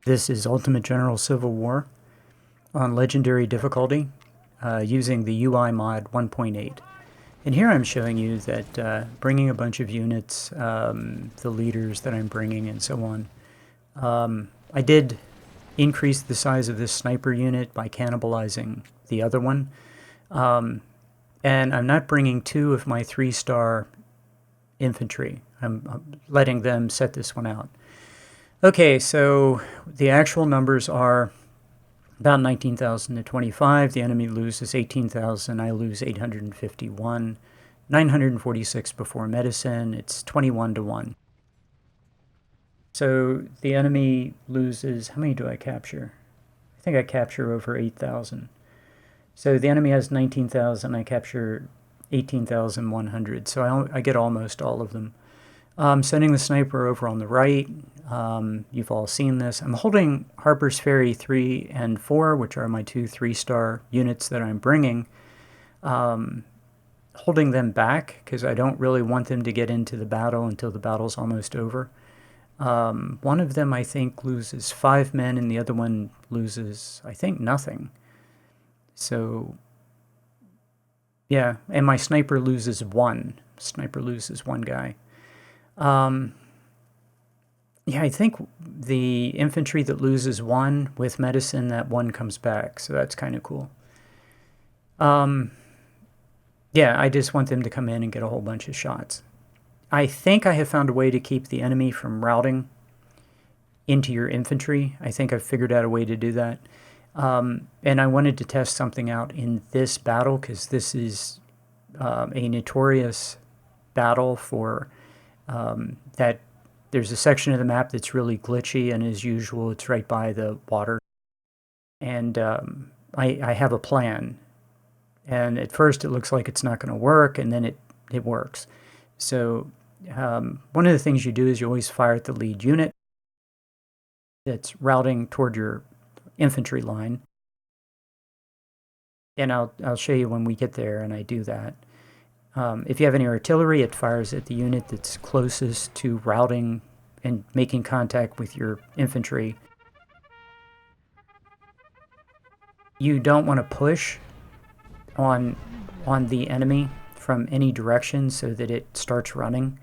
This is Ultimate General Civil War on Legendary difficulty using the UI mod 1.8. And here I'm showing you that bringing a bunch of units, the leaders that I'm bringing and so on, I did increase the size of this sniper unit by cannibalizing the other one. And I'm not bringing 2 of my 3-star infantry. I'm letting them set this one out. Okay, so the actual numbers are about 19,000 to 25. The enemy loses 18,000. I lose 851. 946 before medicine. It's 21 to 1. So the enemy loses, how many do I capture? I think I capture over 8,000. So the enemy has 19,000. I capture 18,100. So I get almost all of them. Sending the sniper over on the right. You've all seen this. I'm holding Harper's Ferry 3 and 4, which are my 2 3-star units that I'm bringing. Holding them back because I don't really want them to get into the battle until the battle's almost over. One of them, I think, loses 5 men, and the other one loses, I think, nothing. So, yeah, and my sniper loses 1. Sniper loses 1 guy. Yeah, I think the infantry that loses 1 with medicine, that 1 comes back, so that's kind of cool. Yeah, I just want them to come in and get a whole bunch of shots. I think I have found a way to keep the enemy from routing into your infantry. I think I've figured out a way to do that. And I wanted to test something out in this battle because this is a notorious battle for that. There's a section of the map that's really glitchy, and as usual, it's right by the water. And I have a plan. And at first, it looks like it's not going to work, and then it works. So one of the things you do is you always fire at the lead unit that's routing toward your infantry line. And I'll show you when we get there, and I do that. If you have any artillery, it fires at the unit that's closest to routing and making contact with your infantry. You don't want to push on the enemy from any direction so that it starts running.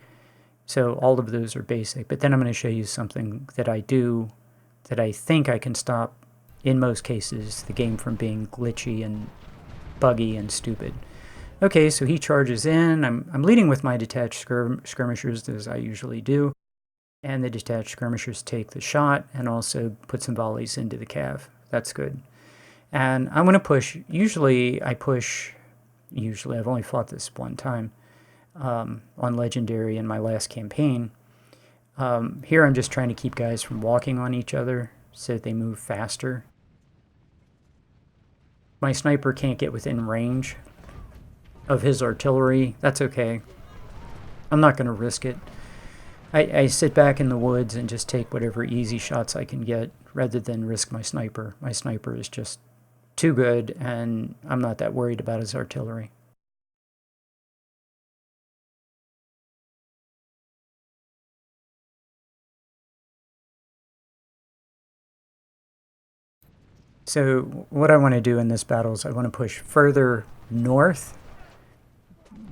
So all of those are basic. But then I'm going to show you something that I do that I think I can stop, in most cases, the game from being glitchy and buggy and stupid. Okay, so he charges in. I'm leading with my detached skirmishers, as I usually do. And the detached skirmishers take the shot and also put some volleys into the cav. That's good. And I'm going to push. Usually I've only fought this one time on Legendary in my last campaign. Here I'm just trying to keep guys from walking on each other so that they move faster. My sniper can't get within range of his artillery. That's okay. I'm not going to risk it. I sit back in the woods and just take whatever easy shots I can get rather than risk my sniper. My sniper is just too good, and I'm not that worried about his artillery. So what I want to do in this battle is I want to push further north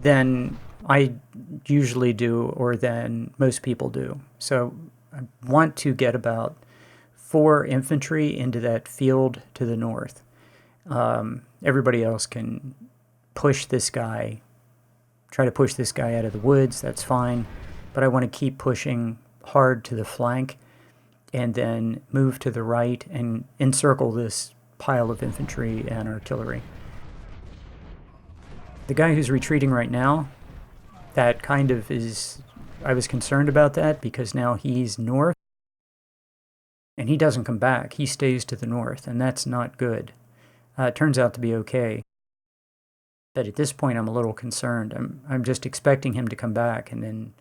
than I usually do or than most people do. So I want to get about 4 infantry into that field to the north. Everybody else can push this guy, try to push this guy out of the woods, that's fine. But I want to keep pushing hard to the flank and then move to the right and encircle this pile of infantry and artillery. The guy who's retreating right now, that kind of is, I was concerned about that because now he's north and he doesn't come back. He stays to the north, and that's not good. It turns out to be okay. But at this point, I'm a little concerned. I'm just expecting him to come back, and then,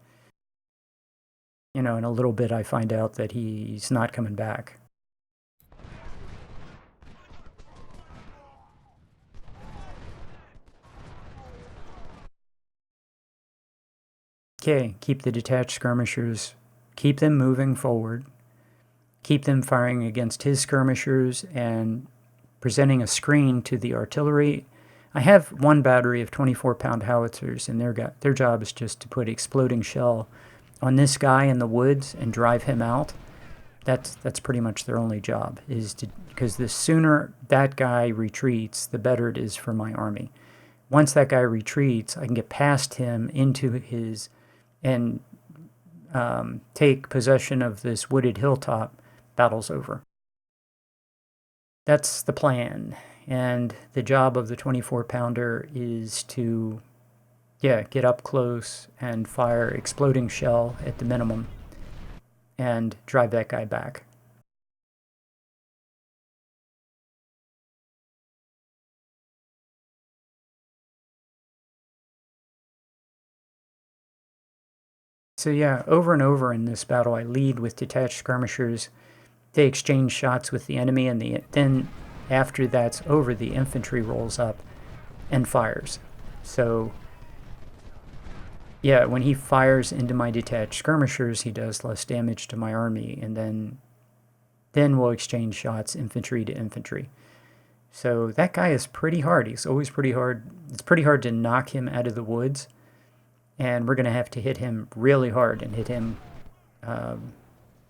in a little bit, I find out that he's not coming back. Okay, keep the detached skirmishers, keep them moving forward. keep them firing against his skirmishers and presenting a screen to the artillery. I have one battery of 24-pound howitzers, and their job is just to put exploding shell on this guy in the woods and drive him out. That's pretty much their only job, because the sooner that guy retreats, the better it is for my army. Once that guy retreats, I can get past him into his and take possession of this wooded hilltop. Battle's over. That's the plan. And the job of the 24-pounder is to, get up close and fire exploding shell at the minimum and drive that guy back. So over and over in this battle, I lead with detached skirmishers. They exchange shots with the enemy, and then after that's over, the infantry rolls up and fires. So when he fires into my detached skirmishers, he does less damage to my army, and then we'll exchange shots, infantry to infantry. So that guy is pretty hard. He's always pretty hard. It's pretty hard to knock him out of the woods, and we're going to have to hit him really hard and hit him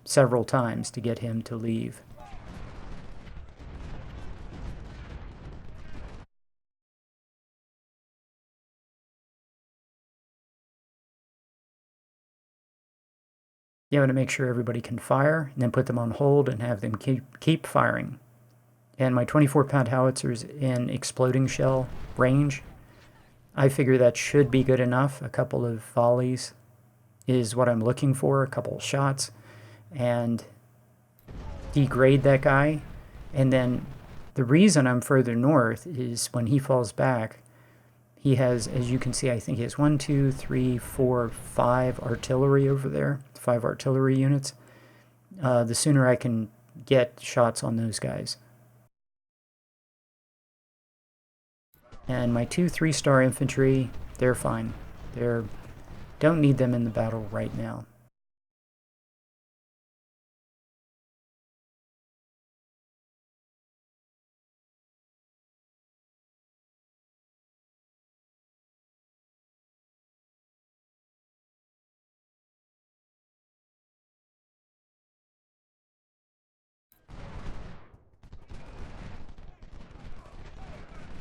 several times to get him to leave. You want to make sure everybody can fire, and then put them on hold and have them keep firing. And my 24-pound howitzers in exploding shell range, I figure that should be good enough. A couple of volleys is what I'm looking for, a couple of shots, and degrade that guy. And then the reason I'm further north is when he falls back, he has, as you can see, I think he has 1, 2, 3, 4, 5 artillery over there, 5 artillery units. The sooner I can get shots on those guys. And my 2 3-star infantry, they're fine. Don't need them in the battle right now.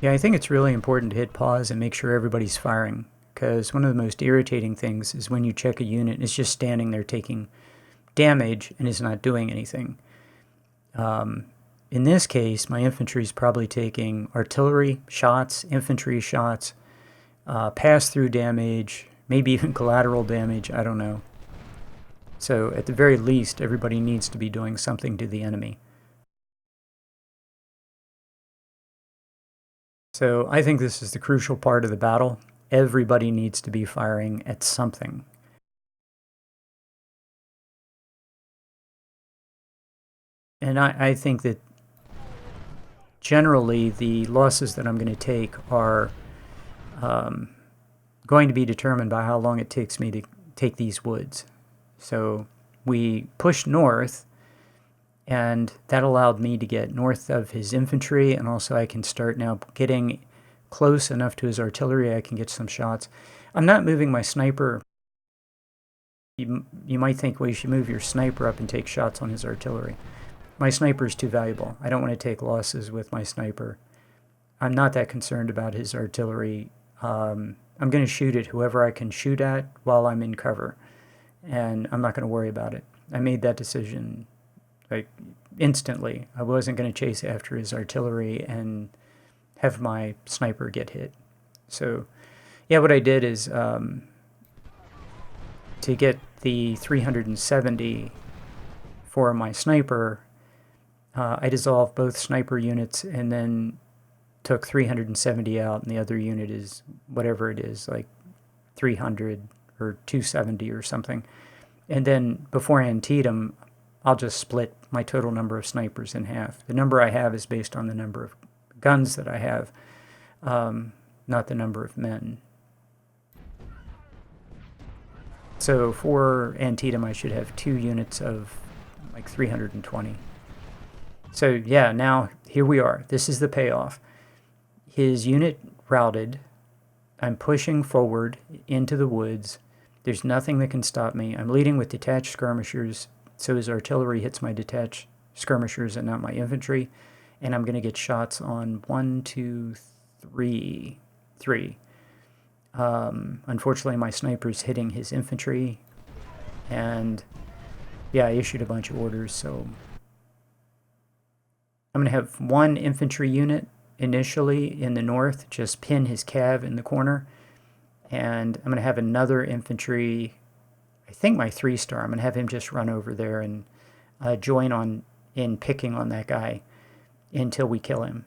Yeah, I think it's really important to hit pause and make sure everybody's firing, because one of the most irritating things is when you check a unit and it's just standing there taking damage and is not doing anything. In this case, my infantry is probably taking artillery shots, infantry shots, pass-through damage, maybe even collateral damage, I don't know. So at the very least, everybody needs to be doing something to the enemy. So I think this is the crucial part of the battle. Everybody needs to be firing at something. And I think that generally the losses that I'm going to take are going to be determined by how long it takes me to take these woods. So we pushed north, and that allowed me to get north of his infantry, and also I can start now getting close enough to his artillery I can get some shots. I'm not moving my sniper. You might think, well, you should move your sniper up and take shots on his artillery. My sniper is too valuable. I don't want to take losses with my sniper. I'm not that concerned about his artillery. I'm going to shoot at whoever I can shoot at while I'm in cover, and I'm not going to worry about it. I made that decision instantly. I wasn't going to chase after his artillery and have my sniper get hit. So what I did is to get the 370 for my sniper, I dissolved both sniper units and then took 370 out, and the other unit is whatever it is, like 300 or 270 or something. And then before Antietam, I'll just split my total number of snipers in half. The number I have is based on the number of guns that I have, not the number of men. So for Antietam, I should have 2 units of like 320. So yeah, now here we are. This is the payoff. His unit routed. I'm pushing forward into the woods. There's nothing that can stop me. I'm leading with detached skirmishers, so his artillery hits my detached skirmishers and not my infantry. And I'm going to get shots on 1, 2, 3. Unfortunately, my sniper's hitting his infantry. And yeah, I issued a bunch of orders, so I'm going to have one infantry unit initially in the north, just pin his cav in the corner. And I'm going to have another infantry, I think my 3-star, I'm going to have him just run over there and join on in picking on that guy until we kill him.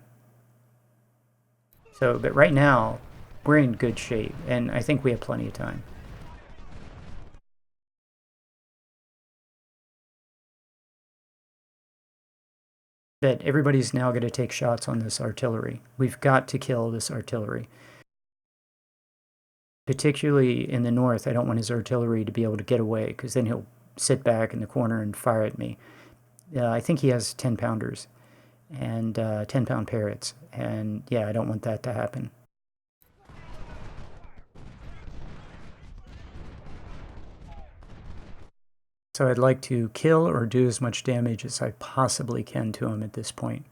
So, but right now, we're in good shape, and I think we have plenty of time. That everybody's now going to take shots on this artillery. We've got to kill this artillery. Particularly in the north, I don't want his artillery to be able to get away, because then he'll sit back in the corner and fire at me. I think he has 10-pounders and 10-pound parrots, and yeah, I don't want that to happen. So I'd like to kill or do as much damage as I possibly can to him at this point.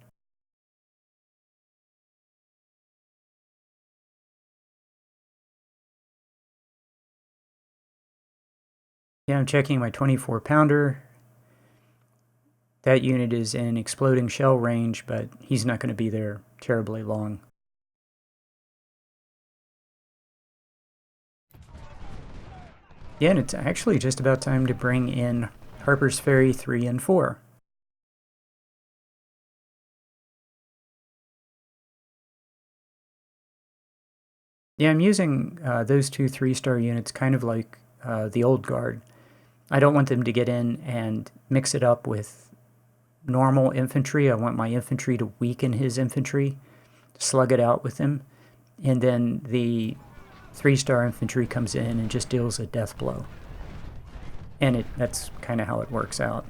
Yeah, I'm checking my 24-pounder. That unit is in exploding shell range, but he's not going to be there terribly long. Yeah, and it's actually just about time to bring in Harper's Ferry 3 and 4. Yeah, I'm using those two 3-star units kind of like the old guard. I don't want them to get in and mix it up with normal infantry. I want my infantry to weaken his infantry, slug it out with him, and then the 3-star infantry comes in and just deals a death blow. And that's kind of how it works out.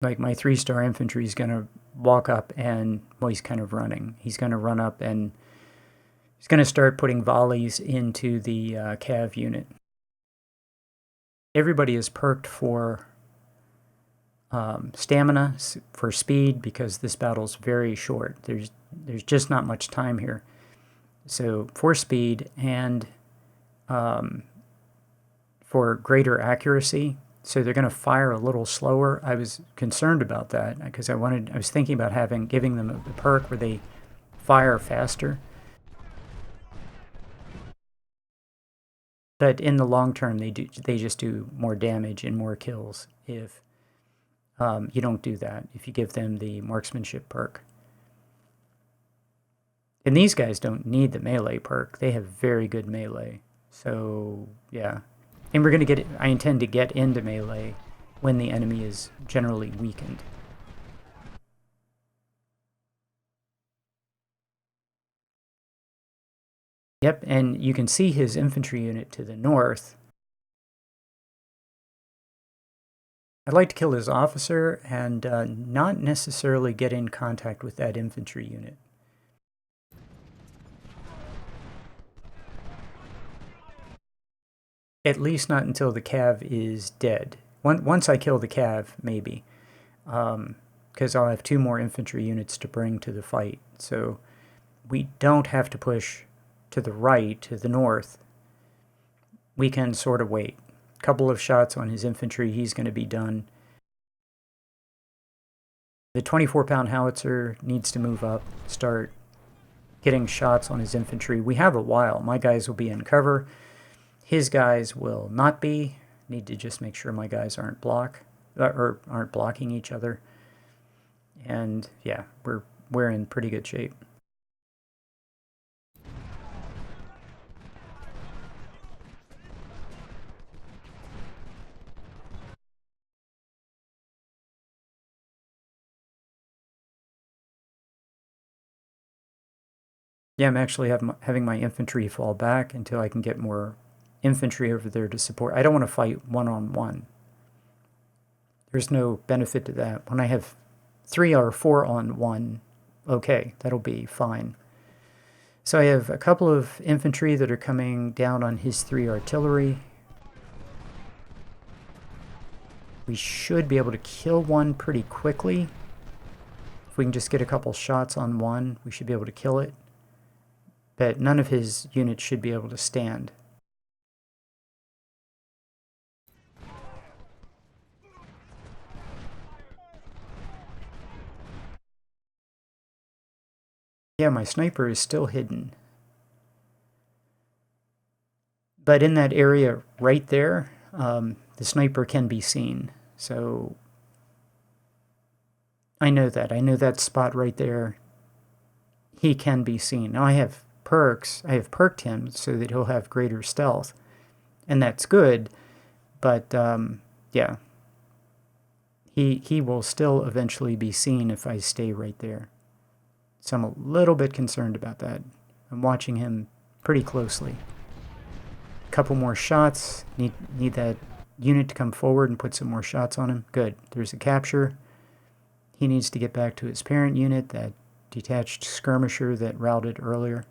Like my 3-star infantry is going to walk up and, well, he's kind of running. He's going to run up and he's going to start putting volleys into the cav unit. Everybody is perked for stamina, for speed, because this battle's very short. There's just not much time here. So for speed and for greater accuracy, so they're going to fire a little slower. I was concerned about that because I was thinking about giving them a perk where they fire faster. But in the long term, they just do more damage and more kills if you don't do that, if you give them the marksmanship perk. And these guys don't need the melee perk. They have very good melee. So, yeah. And I intend to get into melee when the enemy is generally weakened. Yep, and you can see his infantry unit to the north. I'd like to kill his officer and not necessarily get in contact with that infantry unit. At least not until the cav is dead. Once I kill the cav, maybe. Because I'll have 2 more infantry units to bring to the fight. So we don't have to push to the right, to the north. We can sort of wait. A couple of shots on his infantry, he's going to be done. The 24-pound howitzer needs to move up, start getting shots on his infantry. We have a while. My guys will be in cover. His guys will not be. Need to just make sure my guys aren't blocking each other. And yeah, we're in pretty good shape. Yeah, I'm actually having my infantry fall back until I can get more infantry over there to support. I don't want to fight one-on-one. There's no benefit to that. When I have 3 or 4 on 1, okay, that'll be fine. So I have a couple of infantry that are coming down on his 3 artillery. We should be able to kill one pretty quickly. If we can just get a couple shots on one, we should be able to kill it. But none of his units should be able to stand. Yeah, my sniper is still hidden. But in that area right there, the sniper can be seen. So I know that. I know that spot right there. He can be seen. Now I have perks. I have perked him so that he'll have greater stealth. And that's good. But yeah, he will still eventually be seen if I stay right there. So I'm a little bit concerned about that. I'm watching him pretty closely. A couple more shots. Need that unit to come forward and put some more shots on him. Good. There's a capture. He needs to get back to his parent unit, that detached skirmisher that routed earlier.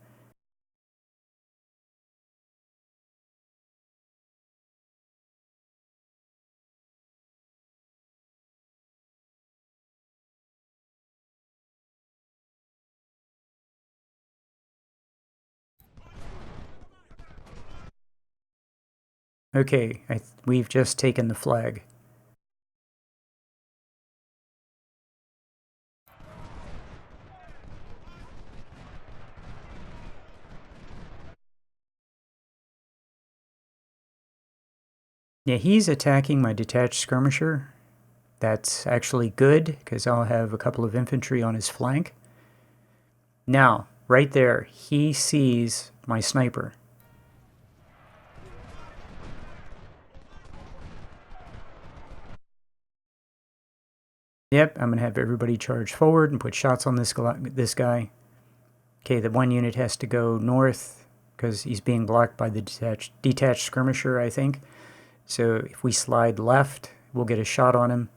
Okay, we've just taken the flag. Yeah, he's attacking my detached skirmisher. That's actually good, because I'll have a couple of infantry on his flank. Now, right there, he sees my sniper. Yep, I'm going to have everybody charge forward and put shots on this guy. Okay, the one unit has to go north because he's being blocked by the detached skirmisher, I think. So if we slide left, we'll get a shot on him.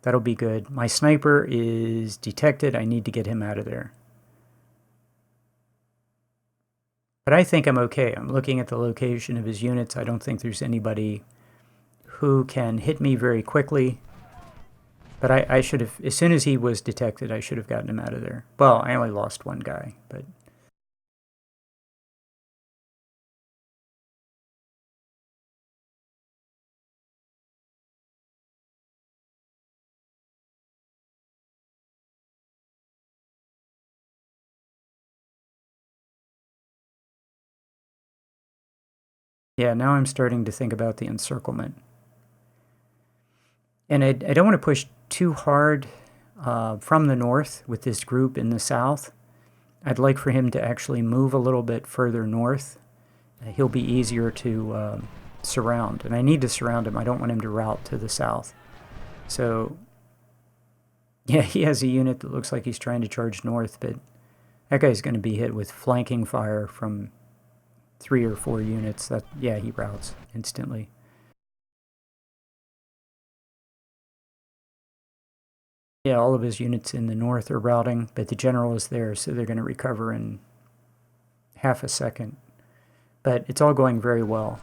That'll be good. My sniper is detected. I need to get him out of there. But I think I'm okay. I'm looking at the location of his units. I don't think there's anybody who can hit me very quickly. But I should have, as soon as he was detected, I should have gotten him out of there. Well, I only lost one guy, but... yeah, now I'm starting to think about the encirclement. And I don't want to push too hard from the north with this group in the south. I'd like for him to actually move a little bit further north. He'll be easier to surround. And I need to surround him. I don't want him to route to the south. So, yeah, he has a unit that looks like he's trying to charge north, but that guy's going to be hit with flanking fire from 3 or 4 units. Yeah, he routes instantly. Yeah, all of his units in the north are routing, but the general is there, so they're going to recover in half a second. But it's all going very well.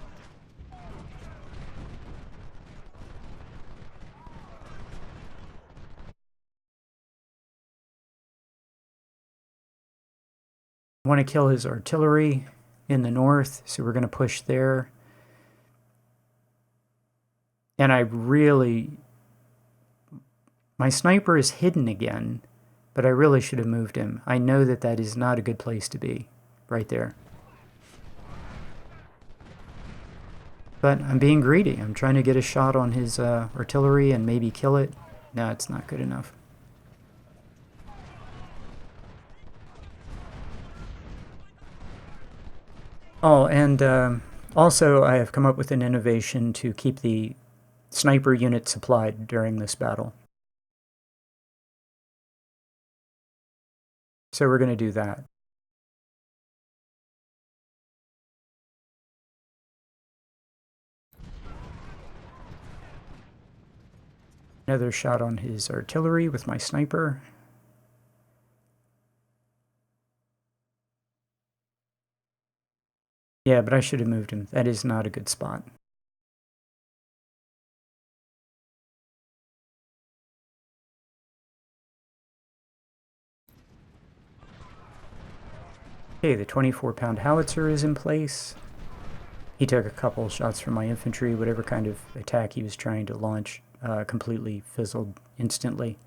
I want to kill his artillery in the north, so we're going to push there. And my sniper is hidden again, but I really should have moved him. I know that that is not a good place to be, right there. But I'm being greedy. I'm trying to get a shot on his artillery and maybe kill it. No, it's not good enough. Oh, and also I have come up with an innovation to keep the sniper unit supplied during this battle. So we're going to do that. Another shot on his artillery with my sniper. Yeah, but I should have moved him. That is not a good spot. Okay, the 24-pound howitzer is in place. He took a couple shots from my infantry. Whatever kind of attack he was trying to launch completely fizzled instantly.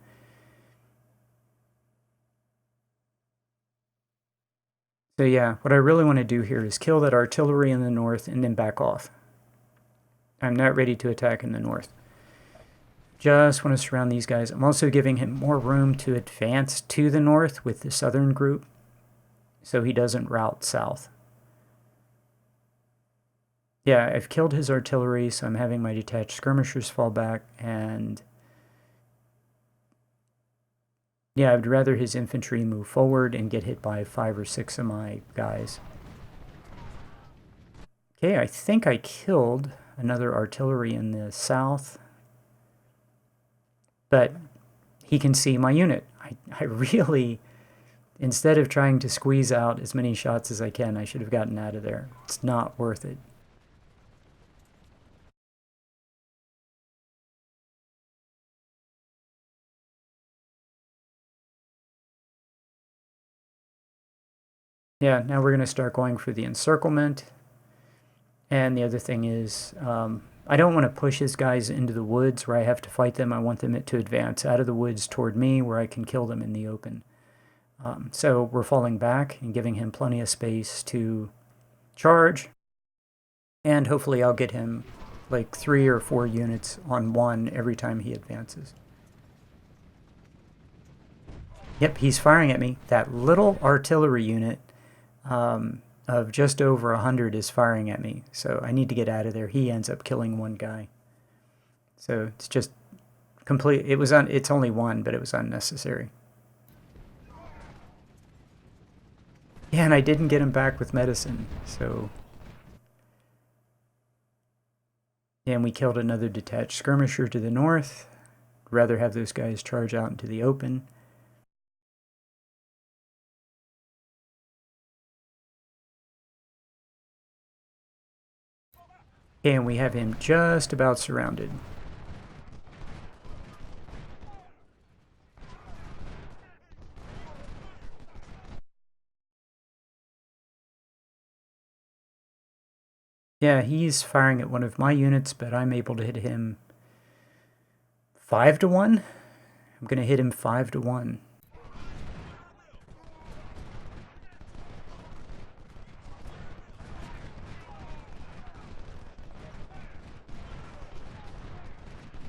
So yeah, what I really want to do here is kill that artillery in the north and then back off. I'm not ready to attack in the north. Just want to surround these guys. I'm also giving him more room to advance to the north with the southern group so he doesn't route south. Yeah, I've killed his artillery, so I'm having my detached skirmishers fall back, and yeah, I'd rather his infantry move forward and get hit by 5 or 6 of my guys. Okay, I think I killed another artillery in the south, but he can see my unit. I really, instead of trying to squeeze out as many shots as I can, I should have gotten out of there. It's not worth it. Yeah, now we're going to start going for the encirclement. And the other thing is, I don't want to push his guys into the woods where I have to fight them. I want them to advance out of the woods toward me where I can kill them in the open. So we're falling back and giving him plenty of space to charge. And hopefully I'll get him like 3 or 4 units on one every time he advances. Yep, he's firing at me. That little artillery unit of just over 100 is firing at me. So I need to get out of there. He ends up killing one guy. So it's just complete. It's only one, but it was unnecessary. Yeah, and I didn't get him back with medicine, so... And we killed another detached skirmisher to the north. I'd rather have those guys charge out into the open. And we have him just about surrounded. Yeah, he's firing at one of my units, but I'm able to hit him 5 to 1. I'm going to hit him 5 to 1.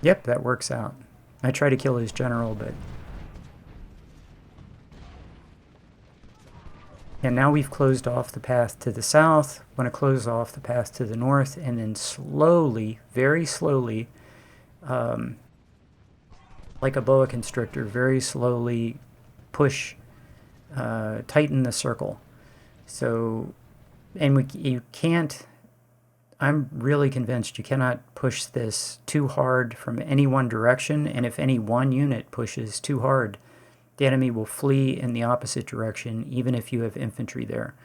Yep, that works out. I try to kill his general, but... And now we've closed off the path to the south. I want to close off the path to the north, and then slowly, very slowly, like a boa constrictor, very slowly push, tighten the circle. So, and you can't, I'm really convinced you cannot push this too hard from any one direction, and if any one unit pushes too hard, the enemy will flee in the opposite direction, even if you have infantry there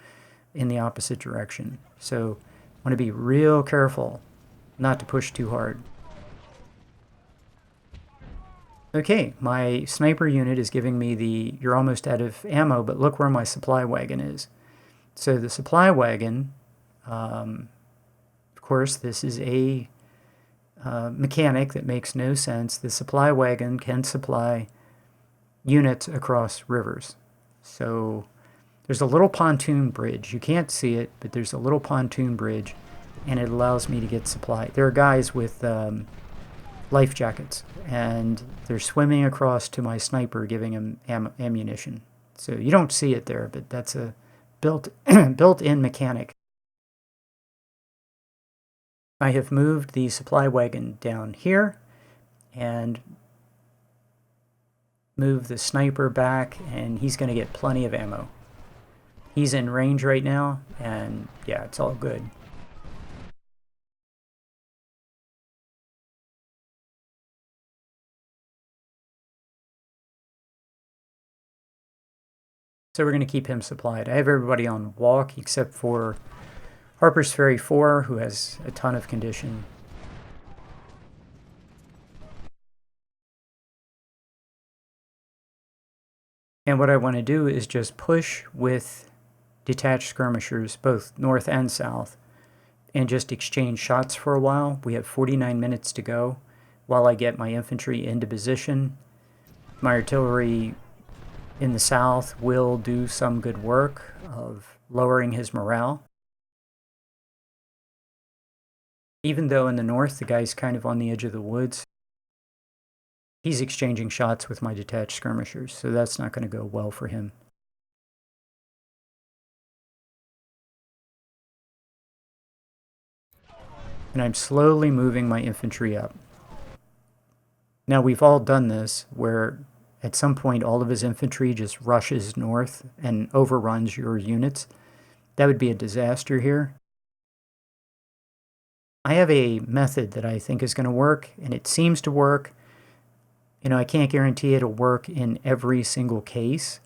in the opposite direction. So I want to be real careful not to push too hard. Okay, my sniper unit is giving me you're almost out of ammo, but look where my supply wagon is. So the supply wagon, of course, this is a mechanic that makes no sense. The supply wagon can supply units across rivers. So there's a little pontoon bridge. You can't see it, but there's a little pontoon bridge, and it allows me to get supply. There are guys with life jackets, and they're swimming across to my sniper, giving him ammunition. So you don't see it there, but that's a built-in mechanic. I have moved the supply wagon down here, and move the sniper back, and he's going to get plenty of ammo. He's in range right now, and yeah, it's all good. So we're going to keep him supplied. I have everybody on walk except for Harper's Ferry 4, who has a ton of condition. And what I want to do is just push with detached skirmishers, both north and south, and just exchange shots for a while. We have 49 minutes to go while I get my infantry into position. My artillery in the south will do some good work of lowering his morale. Even though in the north the guy's kind of on the edge of the woods, he's exchanging shots with my detached skirmishers, so that's not going to go well for him. And I'm slowly moving my infantry up. Now we've all done this, where at some point all of his infantry just rushes north and overruns your units. That would be a disaster here. I have a method that I think is going to work, and it seems to work. You know, I can't guarantee it'll work in every single case,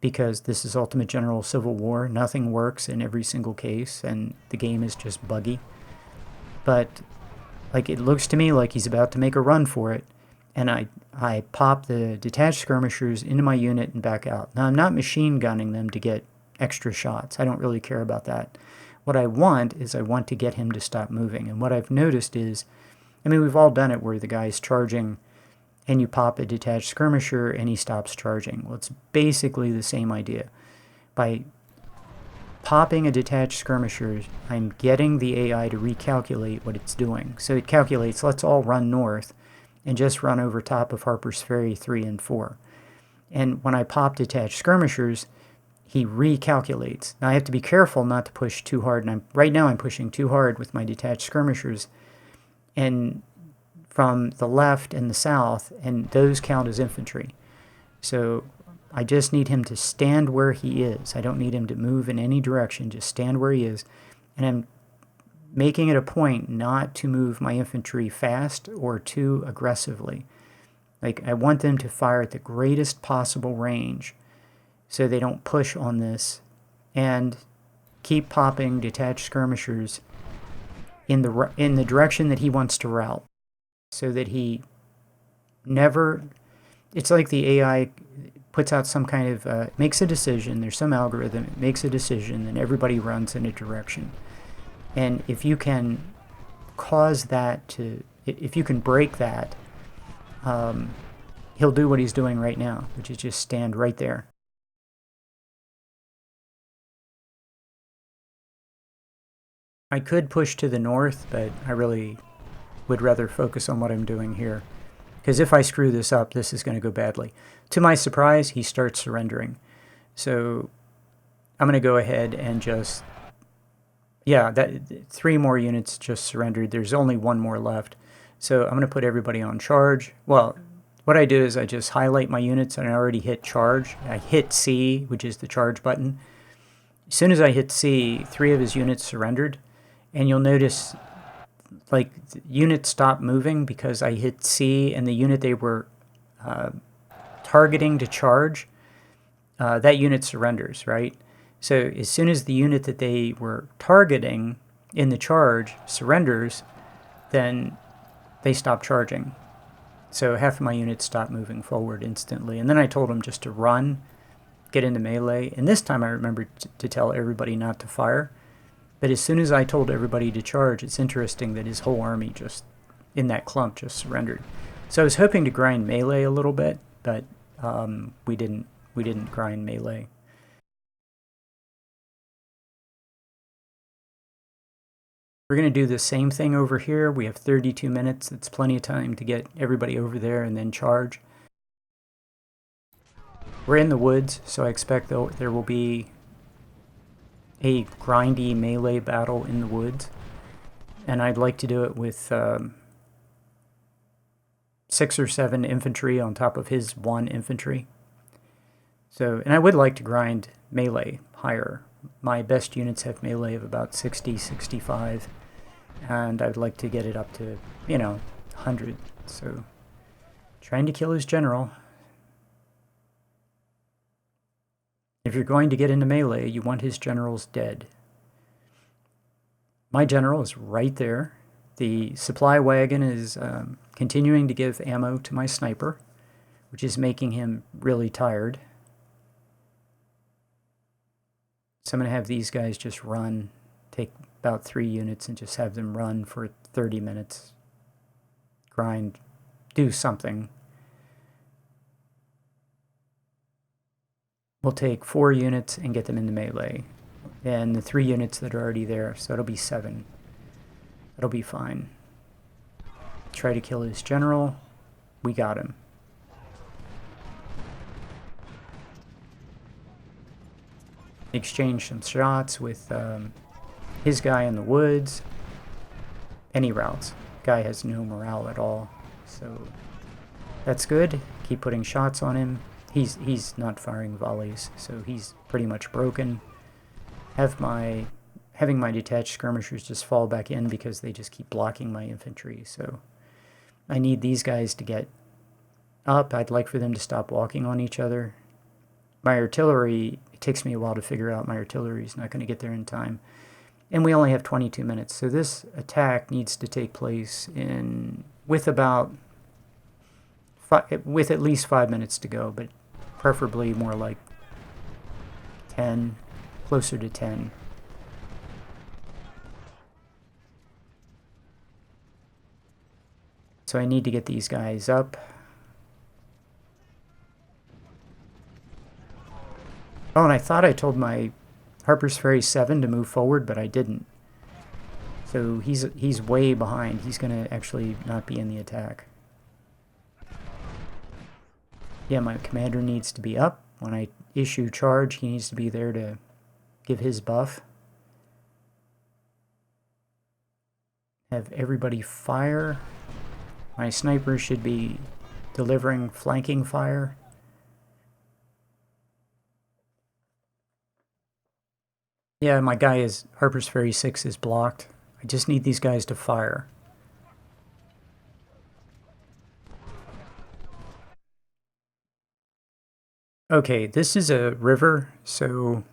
because this is Ultimate General Civil War. Nothing works in every single case, and the game is just buggy. But like, it looks to me like he's about to make a run for it, and I pop the detached skirmishers into my unit and back out. Now, I'm not machine gunning them to get extra shots. I don't really care about that. What I want is I want to get him to stop moving. And what I've noticed is, I mean, we've all done it where the guy's charging and you pop a detached skirmisher and he stops charging. Well, it's basically the same idea. By popping a detached skirmisher, I'm getting the AI to recalculate what it's doing. So it calculates, let's all run north and just run over top of Harper's Ferry 3 and 4. And when I pop detached skirmishers, he recalculates. Now I have to be careful not to push too hard, and right now I'm pushing too hard with my detached skirmishers, and from the left and the south, and those count as infantry. So I just need him to stand where he is. I don't need him to move in any direction, just stand where he is. And I'm making it a point not to move my infantry fast or too aggressively. Like, I want them to fire at the greatest possible range so they don't push on this, and keep popping detached skirmishers in the direction that he wants to route, so that he never, it's like the AI puts out some kind of, makes a decision, there's some algorithm, it makes a decision, and everybody runs in a direction. And if you can cause that to, if you can break that, he'll do what he's doing right now, which is just stand right there. I could push to the north, but I really would rather focus on what I'm doing here. Because if I screw this up, this is going to go badly. To my surprise, he starts surrendering. So I'm going to go ahead and just, yeah, 3 more units just surrendered. There's only 1 more left. So I'm going to put everybody on charge. Well, what I do is I just highlight my units, and I already hit charge. I hit C, which is the charge button. As soon as I hit C, 3 of his units surrendered. And you'll notice, like, the units stopped moving because I hit C, and the unit they were targeting to charge, that unit surrenders, right? So as soon as the unit that they were targeting in the charge surrenders, then they stop charging. So half of my units stopped moving forward instantly. And then I told them just to run, get into melee. And this time I remembered to tell everybody not to fire. But as soon as I told everybody to charge, it's interesting that his whole army just, in that clump, just surrendered. So I was hoping to grind melee a little bit, but we didn't grind melee. We're going to do the same thing over here. We have 32 minutes. It's plenty of time to get everybody over there and then charge. We're in the woods, so I expect there will be a grindy melee battle in the woods. And I'd like to do it with 6 or 7 infantry on top of his 1 infantry. So, and I would like to grind melee higher. My best units have melee of about 60, 65, and I'd like to get it up to, 100. So, trying to kill his general. If you're going to get into melee, you want his generals dead. My general is right there. The supply wagon is continuing to give ammo to my sniper, which is making him really tired. So I'm going to have these guys just run, take about 3 units and just have them run for 30 minutes. Grind, do something. We'll take 4 units and get them into melee. And the 3 units that are already there, so it'll be 7. That'll be fine. Try to kill his general. We got him. Exchange some shots with his guy in the woods. Any routes. Guy has no morale at all, so that's good. Keep putting shots on him. He's not firing volleys, so he's pretty much broken. Having my detached skirmishers just fall back in because they just keep blocking my infantry, so I need these guys to get up. I'd like for them to stop walking on each other. My artillery, it takes me a while to figure out my artillery is not going to get there in time. And we only have 22 minutes, so this attack needs to take place with at least 5 minutes to go, but preferably more like 10, closer to 10. So I need to get these guys up. Oh, and I thought I told my Harper's Ferry 7 to move forward, but I didn't. So he's way behind. He's going to actually not be in the attack. Yeah, my commander needs to be up. When I issue charge, he needs to be there to give his buff. Have everybody fire. My sniper should be delivering flanking fire. Yeah, my guy is Harper's Ferry 6 is blocked. I just need these guys to fire. Okay, this is a river, so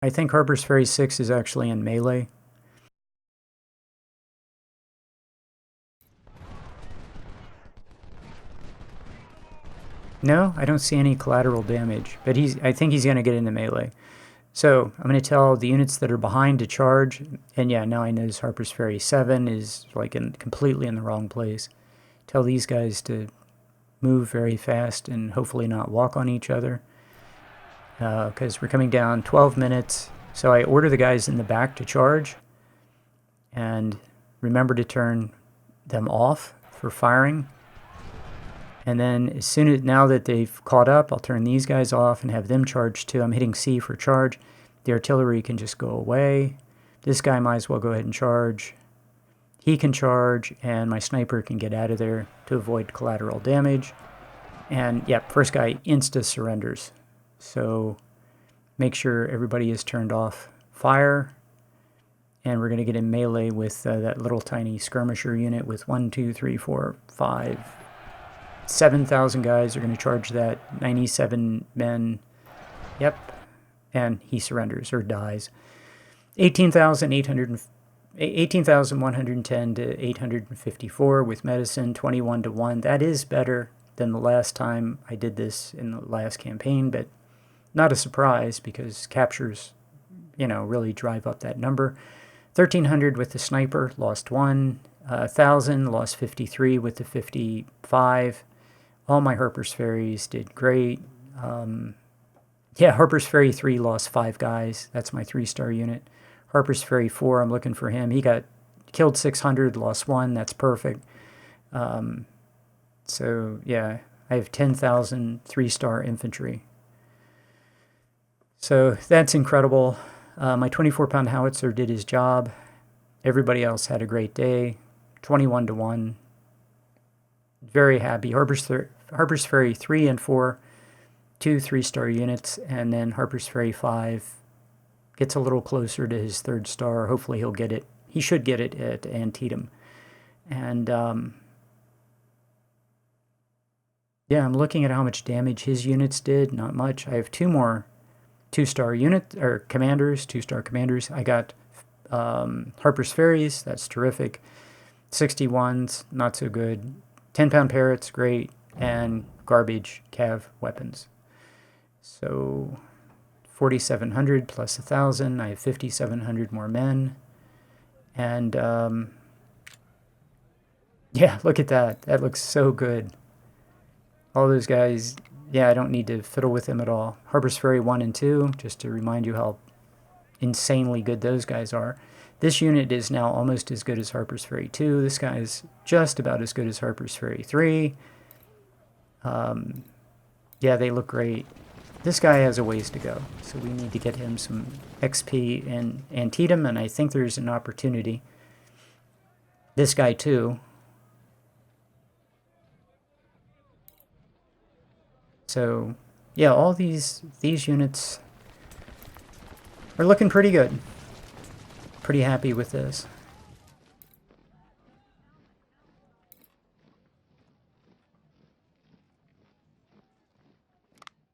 I think Harper's Ferry 6 is actually in melee. No, I don't see any collateral damage, but I think he's going to get into melee. So I'm going to tell the units that are behind to charge, and yeah, now I notice Harper's Ferry 7 is like completely in the wrong place. Tell these guys to move very fast and hopefully not walk on each other, because we're coming down 12 minutes. So I order the guys in the back to charge, and remember to turn them off for firing. And then now that they've caught up, I'll turn these guys off and have them charge too. I'm hitting C for charge. The artillery can just go away. This guy might as well go ahead and charge. He can charge, and my sniper can get out of there to avoid collateral damage. And yeah, first guy insta surrenders. So make sure everybody is turned off fire. And we're going to get in melee with that little tiny skirmisher unit with 1, 2, 3, 4, 5, 7,000 guys are going to charge that. 97 men. Yep. And he surrenders or dies. 18,110 to 854 with medicine, 21 to 1. That is better than the last time I did this in the last campaign, but not a surprise because captures, really drive up that number. 1,300 with the sniper, lost 1. 1,000, lost 53 with the 55. All my Harper's Ferries did great. Yeah, Harper's Ferry 3 lost 5 guys. That's my 3-star unit. Harper's Ferry 4, I'm looking for him. He got killed 600, lost 1. That's perfect. So, yeah, I have 10,000 3-star infantry. So that's incredible. My 24-pound howitzer did his job. Everybody else had a great day. 21 to 1. Very happy. Harper's Ferry 3 and 4, 2 3-star units, and then Harper's Ferry 5 gets a little closer to his 3rd star. Hopefully he'll get it. He should get it at Antietam. And yeah, I'm looking at how much damage his units did. Not much. I have 2 more 2-star unit, or commanders, 2-star commanders. I got Harper's Ferries, that's terrific. 61s, not so good. 10-pound parrots, great. And garbage cav weapons. So 4,700 plus 1,000. I have 5,700 more men. And yeah, look at that. That looks so good. All those guys, yeah, I don't need to fiddle with them at all. Harper's Ferry 1 and 2, just to remind you how insanely good those guys are. This unit is now almost as good as Harper's Ferry 2. This guy is just about as good as Harper's Ferry 3. Yeah, they look great. This guy has a ways to go, so we need to get him some XP in Antietam, and I think there's an opportunity. This guy too. So, yeah, all these units are looking pretty good. Pretty happy with this.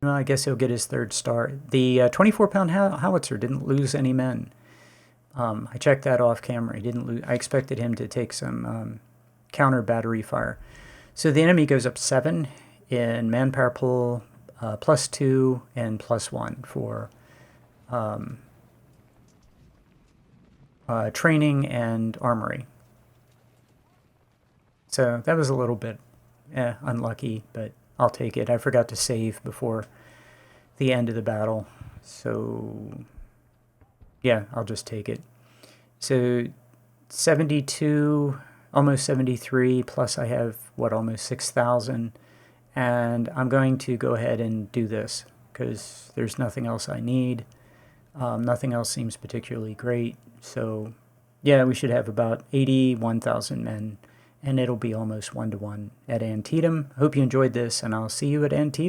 Well, I guess he'll get his 3rd star. The 24-pound howitzer didn't lose any men. I checked that off camera. He didn't lose. I expected him to take some counter battery fire. So the enemy goes up 7 in manpower pool, +2 and +1 for training and armory. So that was a little bit unlucky, but I'll take it. I forgot to save before the end of the battle, so yeah, I'll just take it. So 72, almost 73, plus I have, what, almost 6,000, and I'm going to go ahead and do this, because there's nothing else I need. Nothing else seems particularly great, so yeah, we should have about 81,000 men, and it'll be almost 1-to-1 at Antietam. Hope you enjoyed this, and I'll see you at Antietam.